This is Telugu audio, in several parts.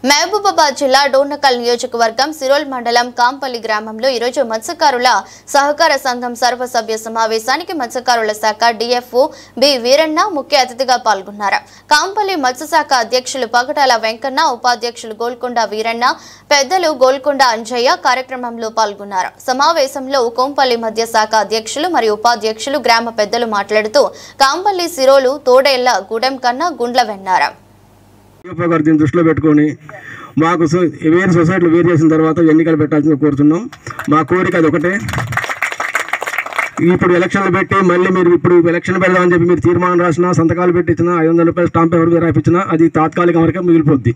మహబూబాబాద్ జిల్లా డోర్నకల్ నియోజకవర్గం సిరోల్ మండలం కాంపల్లి గ్రామంలో ఈరోజు మత్స్యకారుల సహకార సంఘం సర్వసభ్య సమావేశానికి మత్స్యకారుల శాఖ డిఎఫ్ఓ బి వీరన్న ముఖ్య అతిథిగా పాల్గొన్నారు. కాంపల్లి మత్స్యశాఖ అధ్యక్షులు పగటాల వెంకన్న, ఉపాధ్యక్షులు గోల్కొండ వీరన్న, పెద్దలు గోల్కొండ అంజయ్య కార్యక్రమంలో పాల్గొన్నారు. సమావేశంలో కోంపల్లి మధ్య శాఖ అధ్యక్షులు మరియు ఉపాధ్యక్షులు గ్రామ పెద్దలు మాట్లాడుతూ కాంపల్లి సిరోలు తోడేళ్ల గూడెం కన్నా గుండ్ల వెన్నారు. దీన్ని దృష్టిలో పెట్టుకొని మాకు వేరే సొసైటీలు వేరు చేసిన తర్వాత ఎన్నికలు పెట్టాల్సింది కోరుతున్నాం. మా కోరిక అది ఒకటే. ఇప్పుడు ఎలక్షన్లు పెట్టి మళ్ళీ మీరు ఇప్పుడు ఎలక్షన్ పెడదామని చెప్పి మీరు తీర్మానం రాసినా, సంతకాలు పెట్టించినా, 500 రూపాయలు స్టాంప్ ఎవరికి రాయించినా అది తాత్కాలిక వరకే మిగిలిపోద్ది.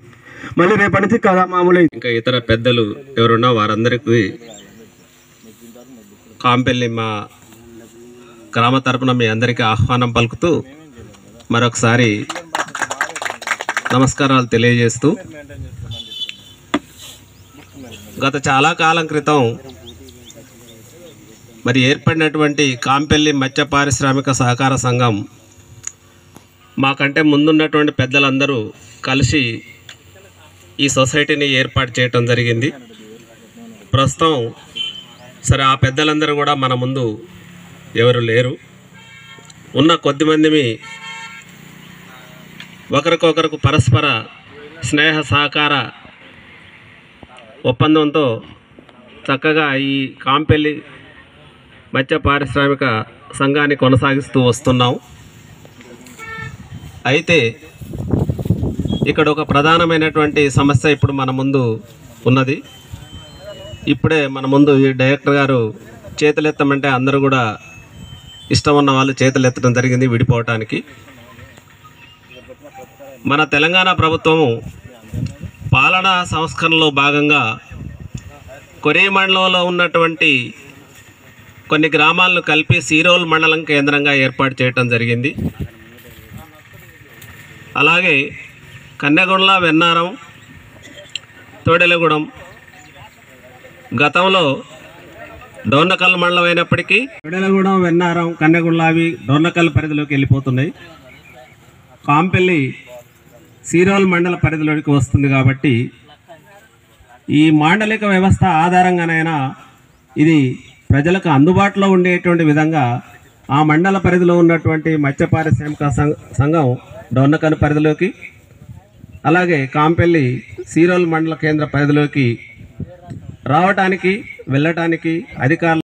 మళ్ళీ రేపటి నుంచి కదా మామూలు. ఇంకా ఇతర పెద్దలు ఎవరున్నా వారందరికీ కాంపల్లి మా గ్రామ తరపున మీ అందరికీ ఆహ్వానం పలుకుతూ మరొకసారి నమస్కారాలు తెలియజేస్తూ, గత చాలా కాలం క్రితం మరి ఏర్పడినటువంటి కాంపల్లి మత్స్య పారిశ్రామిక సహకార సంఘం మాకంటే ముందున్నటువంటి పెద్దలందరూ కలిసి ఈ సొసైటీని ఏర్పాటు చేయటం జరిగింది. ప్రస్తుతం సరే ఆ పెద్దలందరూ కూడా మన ముందు ఎవరు లేరు. ఉన్న కొద్దిమందిమి ఒకరికొకరికి పరస్పర స్నేహ సహకార ఒప్పందంతో చక్కగా ఈ కాంపల్లి మత్స్య పారిశ్రామిక సంఘాన్ని కొనసాగిస్తూ వస్తున్నాం. అయితే ఇక్కడ ఒక ప్రధానమైనటువంటి సమస్య ఇప్పుడు మన ముందు ఉన్నది. ఇప్పుడే మన ముందు ఈ డైరెక్టర్ గారు చేతులెత్తమంటే అందరూ కూడా ఇష్టం ఉన్న వాళ్ళు చేతులెత్తడం జరిగింది విడిపోవటానికి. మన తెలంగాణ ప్రభుత్వము పాలనా సంస్కరణలో భాగంగా కొరే మండలంలో ఉన్నటువంటి కొన్ని గ్రామాలను కలిపి సిరోల్ మండలం కేంద్రంగా ఏర్పాటు చేయటం జరిగింది. అలాగే కన్నెగొండ్ల, వెన్నారం, తోడెలగూడెం గతంలో డోర్నకల్ మండలం అయినప్పటికీ తోడెలగూడెం, వెన్నారం, కన్నెగొండ్ల అవి డోర్నకల్ పరిధిలోకి వెళ్ళిపోతున్నాయి. కాంపల్లి సిరోల్ మండల పరిధిలోకి వస్తుంది. కాబట్టి ఈ మాండలిక వ్యవస్థ ఆధారంగానైనా ఇది ప్రజలకు అందుబాటులో ఉండేటువంటి విధంగా ఆ మండల పరిధిలో ఉన్నటువంటి మత్స్య పారిశ్రామిక సంఘం డోర్నకల్ పరిధిలోకి, అలాగే కాంపల్లి సిరోల్ మండల కేంద్ర పరిధిలోకి రావటానికి వెళ్ళటానికి అధికారులు